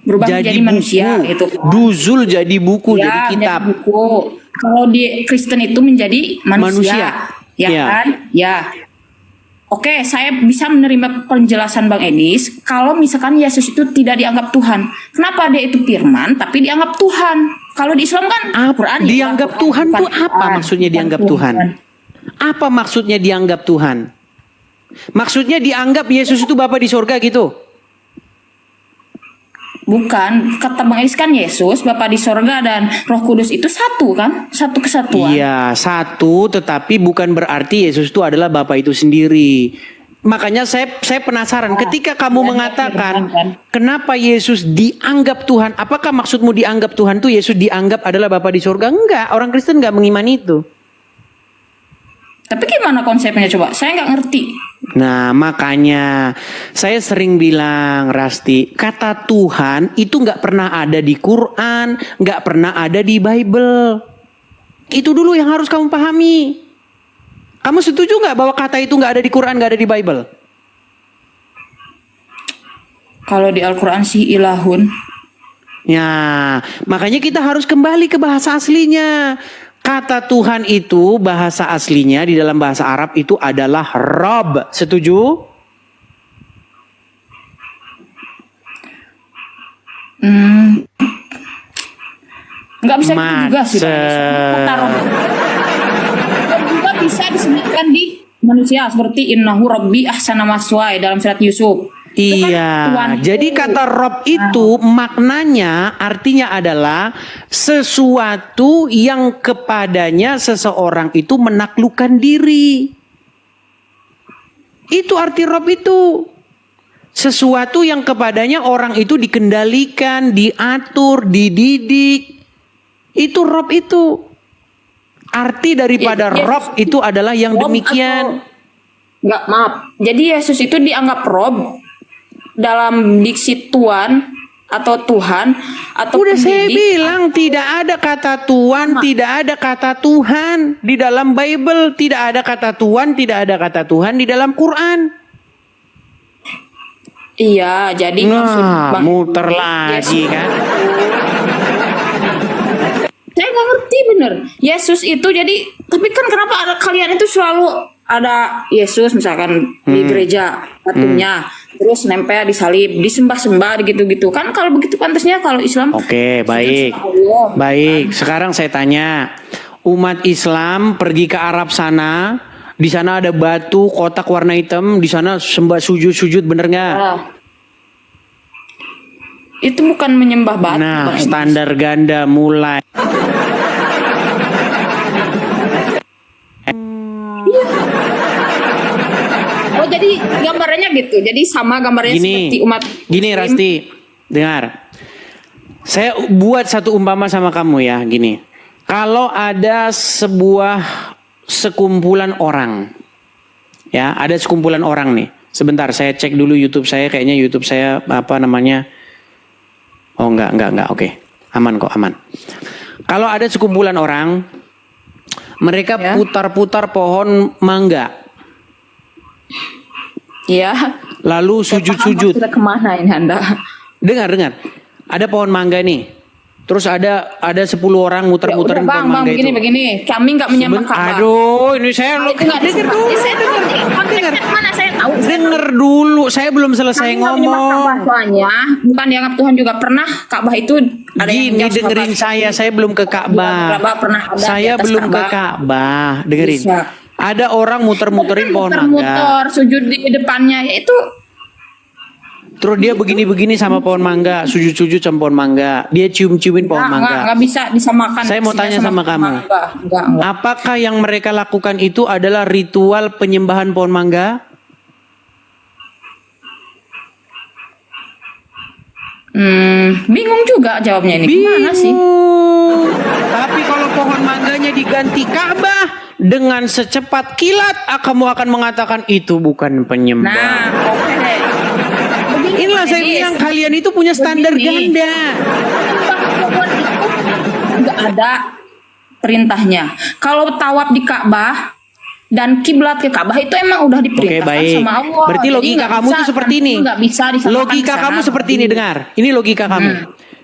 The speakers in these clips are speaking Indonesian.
berubah jadi menjadi manusia buku. itu. Nuzul jadi buku, Ya, jadi kitab. menjadi buku. Kalau di Kristen itu menjadi manusia. Ya Ya. kan? Ya. Oke, saya bisa menerima penjelasan Bang Enis kalau misalkan Yesus itu tidak dianggap Tuhan. Kenapa dia itu firman tapi dianggap Tuhan? Kalau di Islam kan Quran ya, Dianggap Tuhan bukan tuh apa Tuhan, maksudnya bukan dianggap Tuhan? Apa maksudnya dianggap Tuhan? Maksudnya dianggap Yesus itu Bapa di surga gitu? Bukan, kata Bang Enis kan Yesus, Bapa di sorga dan Roh Kudus itu satu kan? Satu kesatuan. Iya, satu, tetapi bukan berarti Yesus itu adalah Bapa itu sendiri. Makanya saya penasaran ketika kamu mengatakan kenapa Yesus dianggap Tuhan? Apakah maksudmu dianggap Tuhan tuh Yesus dianggap adalah Bapa di surga? Enggak, orang Kristen enggak mengimani itu. Tapi gimana konsepnya coba? Saya nggak ngerti. Nah, makanya saya sering bilang, Rasti, kata Tuhan itu nggak pernah ada di Quran, nggak pernah ada di Bible. Itu dulu yang harus kamu pahami. Kamu setuju nggak bahwa kata itu nggak ada di Quran, nggak ada di Bible? Kalau di Al-Quran sih ilahun. Ya, makanya kita harus kembali ke bahasa aslinya. Kata Tuhan itu bahasa aslinya di dalam bahasa Arab itu adalah Rob. Setuju? Nggak bisa gitu juga sih. Kata Rob juga bisa disebutkan di manusia seperti Innahu Rabbi Ahsana Maswai dalam surat Yusuf. Iya, jadi kata Rob itu maknanya artinya adalah sesuatu yang kepadanya seseorang itu menaklukkan diri. Itu arti Rob itu. Sesuatu yang kepadanya orang itu dikendalikan, diatur, dididik. Itu Rob itu. Arti daripada Rob itu adalah yang demikian. Enggak, maaf. Jadi Yesus itu dianggap Rob dalam diksi Tuhan atau Tuhan atau udah pendidik. Saya bilang tidak ada kata Tuhan, tidak ada kata Tuhan di dalam Bible, tidak ada kata Tuhan, tidak ada kata Tuhan di dalam Quran. Iya, jadi maksud Bang, muter lagi kan? Saya nggak ngerti bener. Yesus itu jadi, tapi kan kenapa ada kalian itu selalu ada Yesus misalkan di gereja patungnya, terus nempel di salib, disembah-sembah gitu-gitu kan. Kalau begitu pantasnya kalau Islam. Oke, baik. Baik, sekarang saya tanya. Umat Islam pergi ke Arab sana, di sana ada batu kotak warna hitam, di sana sembah sujud-sujud, bener nggak? Itu bukan menyembah batu. Nah, standar ganda mulai. Oh, jadi gambarannya gitu. Jadi sama gambarnya seperti umat Gini Muslim. Rasti, dengar. Saya buat satu umpama sama kamu ya, gini. Kalau ada sebuah sekumpulan orang. Ya, ada sekumpulan orang nih. Sebentar, saya cek dulu YouTube saya. Kayaknya YouTube saya apa namanya? Oh, enggak. Oke. Aman kok, aman. Kalau ada sekumpulan orang, mereka putar-putar pohon mangga. Iya. Lalu sujud-sujud. Sudah kemana ini Anda? Dengar. Ada pohon mangga nih. Terus ada 10 orang muter-muterin pohon mangga itu. Begini. Kami nggak menyembah Ka'bah. Aduh, ini saya dengar dulu. Saya dengar. Mana saya tahu. Dengar dulu. Saya belum selesai ngomong. Soalnya bukan dianggap Tuhan juga pernah Ka'bah itu ada Gini, dengerin saya belum ke Ka'bah. Saya belum ke Ka'bah. Dengerin. Ada orang muter-muterin pohon mangga. Muter sujud di depannya itu. Terus dia begini-begini sama pohon mangga, sujud-sujud sama pohon mangga. Dia cium-ciumin pohon mangga. Nggak bisa disamakan. Saya mau tanya sama kamu. Enggak. Apakah yang mereka lakukan itu adalah ritual penyembahan pohon mangga? Bingung juga jawabnya ini. Gimana sih? Tapi kalau pohon mangganya diganti Ka'bah dengan secepat kilat, kamu akan mengatakan itu bukan penyembah. Nah, oke. Inilah saya bilang kalian itu punya standar ganda. Nggak ada perintahnya. Kalau tawaf di Ka'bah dan kiblat ke Ka'bah itu emang udah Oke, diperintahkan baik. sama Allah. Berarti Jadi logika nggak kamu bisa, tuh seperti ini. nggak bisa disamakan Logika di sana. kamu seperti ini, dengar. Ini logika kamu.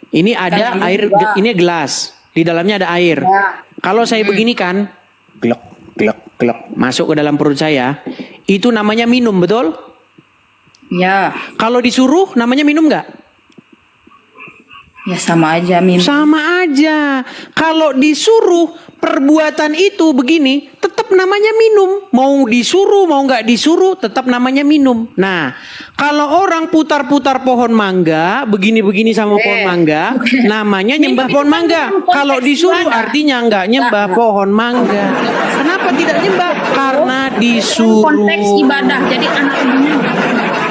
Ini ada Kayak air, gitu juga. ini gelas. Di dalamnya ada air. Ya. Kalau saya begini kan, glek, glek, glek, masuk ke dalam perut saya, itu namanya minum, betul? Ya, Kalau disuruh, namanya minum nggak? ya sama aja minum. Sama aja. Kalau disuruh perbuatan itu begini, tetap namanya minum. Mau disuruh, mau nggak disuruh, tetap namanya minum. Nah, kalau orang putar-putar pohon mangga, begini-begini sama pohon mangga, namanya nyembah pohon mangga. Kalau disuruh artinya nggak nyembah pohon mangga. Kenapa tidak nyembah? Karena disuruh. Konteks ibadah. Jadi analoginya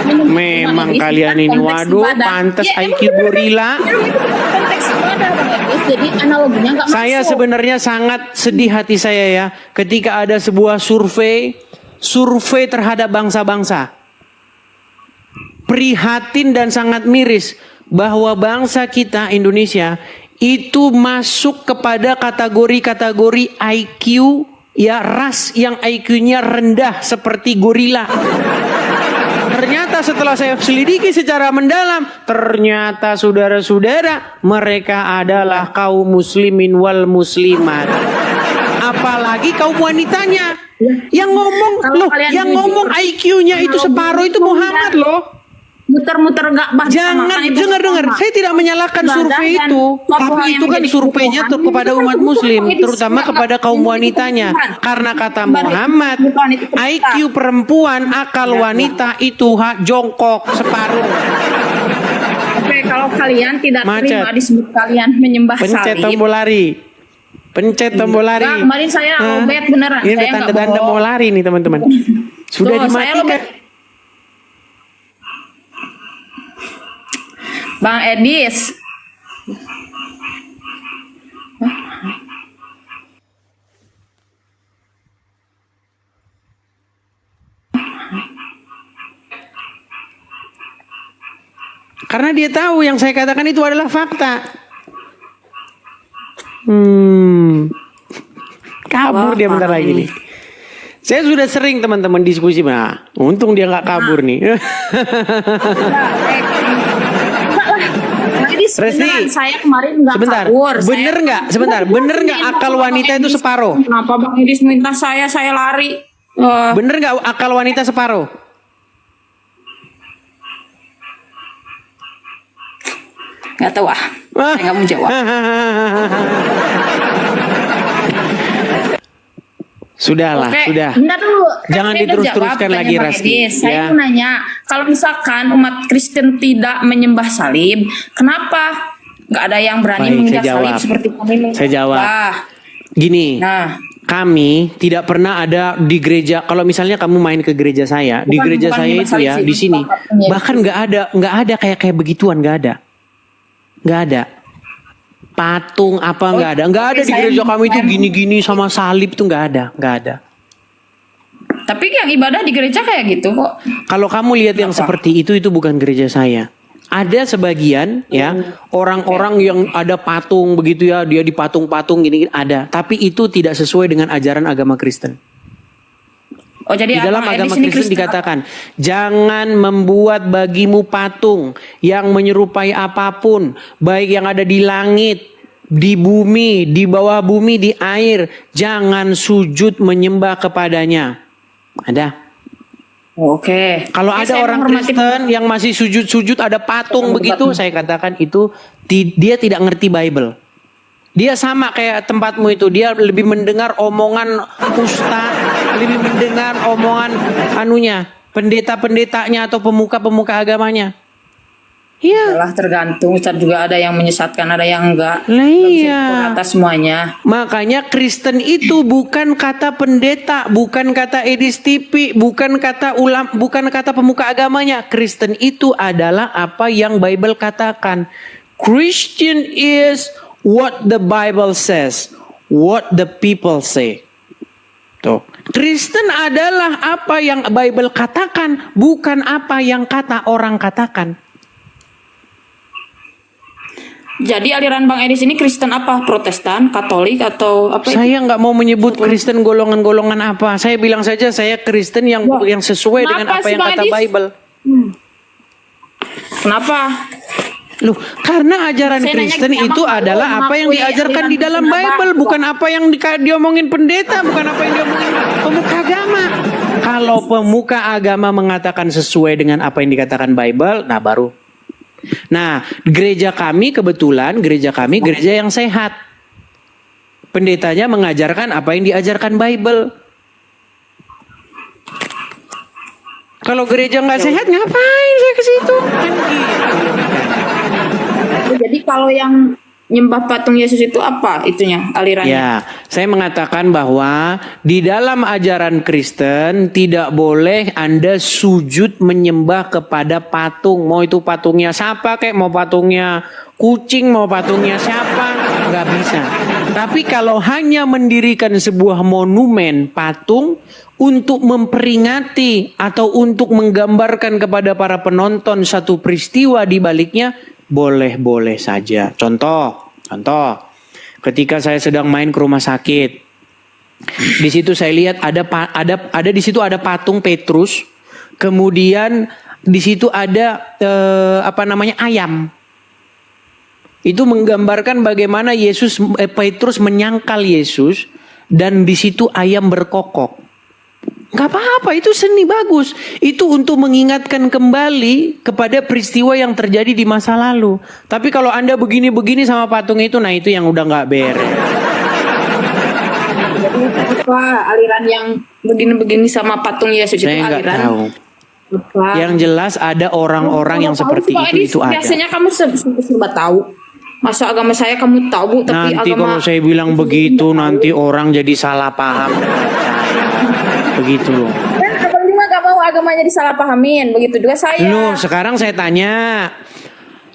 Memang kalian ini, waduh, pantas IQ gorila. Konteks ibadah Bang Edis. Jadi analoginya nggak masuk. Saya sebenarnya sangat sedih hati saya ya ketika ada sebuah survei terhadap bangsa-bangsa. Prihatin dan sangat miris bahwa bangsa kita Indonesia itu masuk kepada kategori-kategori IQ ya, ras yang IQ-nya rendah seperti gorila. Ternyata setelah saya selidiki secara mendalam, ternyata saudara-saudara, mereka adalah kaum muslimin wal muslimat. Apalagi kaum wanitanya. Yang ngomong loh, yang ngomong IQ-nya itu separuh itu Muhammad loh. Muter-muter nggak bah. Jangan dengar. Saya tidak menyalahkan survei itu, tapi itu kan surveinya kepada umat muslim, terutama kepada kaum wanitanya. Karena kata Muhammad, IQ perempuan, akal wanita itu hak jongkok separuh. Oke, kalau kalian tidak Macet. terima disebut kalian menyembah Pencet salib. tombol lari. Pencet tombol lari. Enggak, kemarin saya lobet beneran. Ini Saya nggak tanda-tanda bohong. mau lari nih teman-teman. Sudah Tuh, saya dimatikan. lobet. Bang Edis. Karena dia tahu yang saya katakan itu adalah fakta. Kabur dia bentar lagi nih. Saya sudah sering teman-teman diskusi. Nah, untung dia nggak kabur nih. Resti, Saya kemarin nggak sebentar. kabur. Bener nggak? Sebentar. Bener nggak akal wanita itu separuh? Kenapa Bang Edis minta saya lari? Bener nggak akal wanita separuh? Nggak tahu ah. Saya nggak mau jawab. Sudahlah, Oke, sudah. bentar dulu. Jangan Saya udah diterus-teruskan jawab lagi, pertanyaan Bang Rasti. Edis. Saya Ya. mau nanya, kalau misalkan umat Kristen tidak menyembah salib, kenapa nggak ada yang berani Baik, menginjak saya salib jawab. seperti kami menyembah? Saya jawab. Gini, Nah, kami tidak pernah ada di gereja. Kalau misalnya kamu main ke gereja saya, di gereja bukan saya menyembah itu salib ya sih, di sini, bukan bahkan nggak ada kayak begituan, nggak ada. Patung apa nggak ada di saya gereja kami itu bukan- gini-gini sama salib tuh nggak ada. tapi yang ibadah di gereja kayak gitu kok. Kalau kamu lihat yang seperti itu bukan gereja saya. Ada sebagian ya orang-orang yang ada patung begitu ya, dia di patung-patung gini ada, tapi itu tidak sesuai dengan ajaran agama Kristen. Oh, jadi Di dalam Abang agama Edis ini Kristen dikatakan, jangan membuat bagimu patung yang menyerupai apapun, baik yang ada di langit, di bumi, di bawah bumi, di air. Jangan sujud menyembah kepadanya. Ada. Oke. Kalau Oke, ada saya orang menghormati- Kristen yang masih sujud-sujud ada patung begitu, saya katakan itu dia tidak ngerti Bible. Dia sama kayak tempatmu itu, dia lebih mendengar omongan ustaz, lebih mendengar omongan pendeta-pendetanya atau pemuka-pemuka agamanya. Iya. Malah tergantung, Ustaz, juga ada yang menyesatkan, ada yang enggak. Lah iya. Atas semuanya. Makanya Kristen itu bukan kata pendeta, bukan kata Edis TV, bukan kata bukan kata pemuka agamanya. Kristen itu adalah apa yang Bible katakan. Christian is what the Bible says, what the people say. Tuh. Kristen adalah apa yang Bible katakan, bukan apa yang kata orang katakan. Jadi aliran Bang Edis ini Kristen apa? Protestan, Katolik atau apa? Saya nggak mau menyebut Kristen golongan-golongan apa. Saya bilang saja saya Kristen yang Wah, sesuai dengan kenapa apa sih, yang Bang kata Edis? Bible. Kenapa? Loh, karena ajaran Saya nanya Kristen gini, itu emang adalah kalau apa yang mengakui diajarkan aliran di dalam Kristen apa? Bible, bukan apa yang diomongin pendeta, bukan apa yang diomongin pemuka agama. Kalau pemuka agama mengatakan sesuai dengan apa yang dikatakan Bible, nah baru. Nah, gereja kami kebetulan gereja yang sehat. Pendetanya mengajarkan apa yang diajarkan Bible. Kalau gereja nggak sehat, ngapain saya ke situ? Kan gitu. Jadi kalau yang nyembah patung Yesus itu apa itunya alirannya? Ya, saya mengatakan bahwa di dalam ajaran Kristen tidak boleh Anda sujud menyembah kepada patung. Mau itu patungnya siapa kayak, mau patungnya kucing, mau patungnya siapa, nggak bisa. Tapi kalau hanya mendirikan sebuah monumen patung untuk memperingati atau untuk menggambarkan kepada para penonton satu peristiwa di baliknya, boleh-boleh saja. Contoh, ketika saya sedang main ke rumah sakit, di situ saya lihat ada di situ ada patung Petrus, kemudian di situ ada ayam. Itu menggambarkan bagaimana Petrus menyangkal Yesus dan di situ ayam berkokok. Gak apa-apa, itu seni bagus. Itu untuk mengingatkan kembali kepada peristiwa yang terjadi di masa lalu. Tapi kalau Anda begini-begini sama patung itu, nah itu yang udah gak beres. Apa aliran yang begini-begini sama patung Yesus itu Saya nggak aliran? tahu. Apa? Yang jelas ada orang-orang yang seperti itu ada. Biasanya kamu serba tahu. Masa agama saya kamu tahu, Bu, tapi Nanti agama kalau saya bilang begitu, nanti orang jadi salah paham. Begitu loh. kan abang juga gak mau agamanya disalahpahamin, begitu juga saya. Loh, sekarang saya tanya,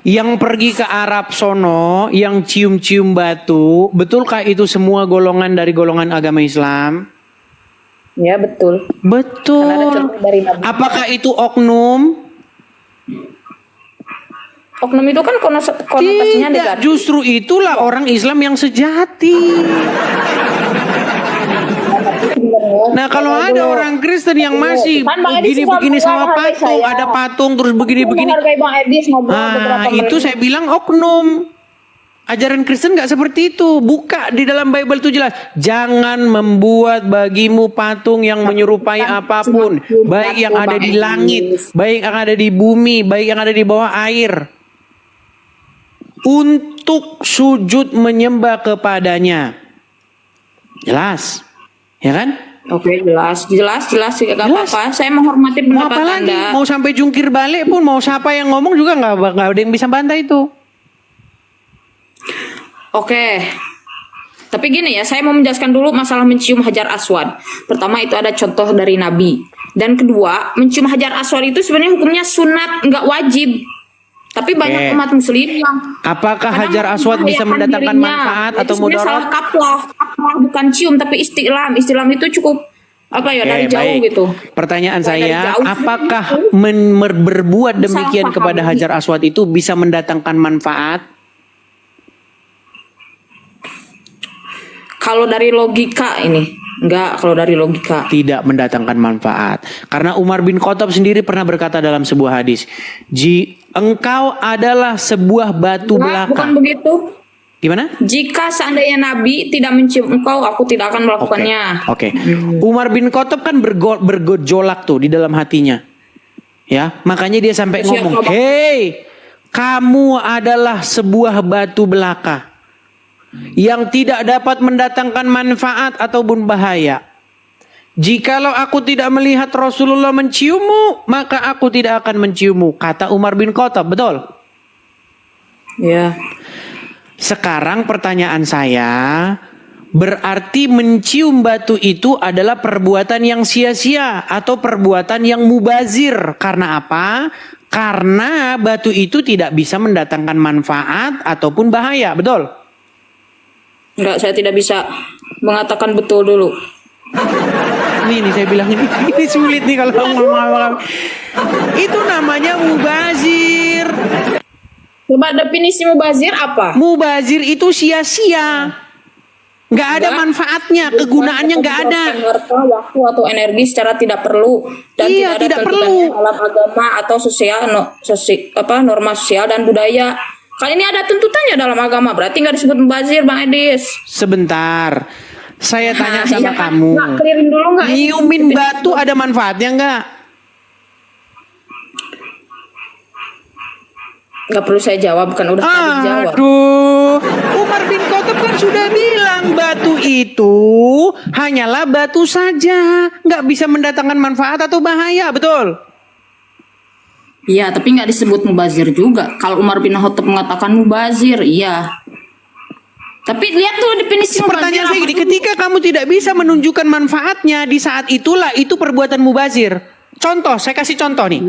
yang pergi ke Arab sono, yang cium-cium batu, betulkah itu semua golongan dari golongan agama Islam? Ya betul. Betul. Karena ada contoh dari Nabi. Apakah itu oknum? Oknum itu kan konotasinya Tidak, negatif. justru itulah orang Islam yang sejati. Nah, kalau ada orang Kristen yang masih Kan Bang Edis begini-begini sama menghargai patung, saya. ada patung terus begini-begini. Menghargai Bang Edis ngobrol beberapa Nah, itu menit. saya bilang oknum. Ajaran Kristen nggak seperti itu. Buka di dalam Bible itu jelas. Jangan membuat bagimu patung yang menyerupai apapun, baik yang ada di langit, baik yang ada di bumi, baik yang ada di bawah air. Untuk sujud menyembah kepadanya. Jelas, ya kan? Oke, jelas, gak apa-apa. Saya menghormati Mau pendapat apa lagi? Anda. Mau sampai jungkir balik pun, mau siapa yang ngomong juga nggak ada yang bisa bantah itu. Oke. Tapi gini ya, saya mau menjelaskan dulu masalah mencium Hajar Aswad. Pertama itu ada contoh dari Nabi. Dan kedua, mencium Hajar Aswad itu sebenarnya hukumnya sunat, nggak wajib. Tapi banyak umat muslim yang Apakah kadang Hajar Aswad bisa membahayakan mendatangkan dirinya. manfaat Itu atau sebenarnya mudarat? salah kaplah bukan cium tapi istilam. Istilam itu cukup dari jauh baik. gitu. Pertanyaan Dari saya, jauh apakah itu berbuat demikian salah kepada paham. Hajar Aswad itu bisa mendatangkan manfaat? Kalau dari logika ini enggak, kalau dari logika. Tidak mendatangkan manfaat. Karena Umar bin Khattab sendiri pernah berkata dalam sebuah hadis, engkau adalah sebuah batu Enggak, bukan belaka. begitu. Gimana? Jika seandainya Nabi tidak mencium engkau, aku tidak akan melakukannya. Oke. Umar bin Khattab kan bergejolak tuh di dalam hatinya. Ya, makanya dia sampai Siap, ngomong, Bapak. "Hei, kamu adalah sebuah batu belaka yang tidak dapat mendatangkan manfaat ataupun bahaya. Jikalau aku tidak melihat Rasulullah menciummu, maka aku tidak akan menciummu," kata Umar bin Khattab. Betul? Ya. Sekarang pertanyaan saya, berarti mencium batu itu adalah perbuatan yang sia-sia atau perbuatan yang mubazir. Karena apa? Karena batu itu tidak bisa mendatangkan manfaat ataupun bahaya. Betul? Enggak, saya tidak bisa mengatakan betul dulu. Ini saya bilang ini sulit nih kalau ngomong. Itu namanya mubazir. Coba definisi mubazir apa? Mubazir itu sia-sia. Nggak ada manfaatnya, kegunaannya nggak ada. Harta, waktu atau energi secara tidak perlu dan Iya, tidak ada tidak perlu. kaitannya dalam agama atau sosial, norma sosial dan budaya. Kali ini ada tuntutannya dalam agama, berarti nggak disebut mubazir, Bang Edis. Sebentar, saya tanya Nah, sama iya kan? kamu. Nggak clearin dulu nggak? Nyiumin batu ada manfaatnya nggak? Nggak perlu saya jawab, bukan udah tadi dijawab. Aduh, Umar bin Khattab kan sudah bilang batu itu hanyalah batu saja, nggak bisa mendatangkan manfaat atau bahaya, betul? Iya, tapi nggak disebut mubazir juga. Kalau Umar bin Khattab mengatakan mubazir, iya. Tapi lihat tuh definisi mubazir. Pertanyaan saya apa gini, dulu. ketika kamu tidak bisa menunjukkan manfaatnya di saat itulah itu perbuatan mubazir. Contoh, saya kasih contoh nih.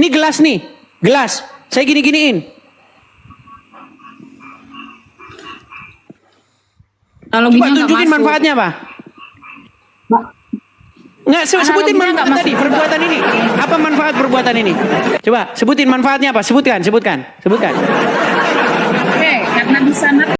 Ini gelas nih, gelas. Saya gini-giniin. Kalau Coba gini nggak tunjukin masuk. manfaatnya apa? Nggak, sebutin Analoginya manfaat nggak tadi, masuk. perbuatan ini. Apa manfaat perbuatan ini? Coba, sebutin manfaatnya apa? Sebutkan. Oke, karena di sana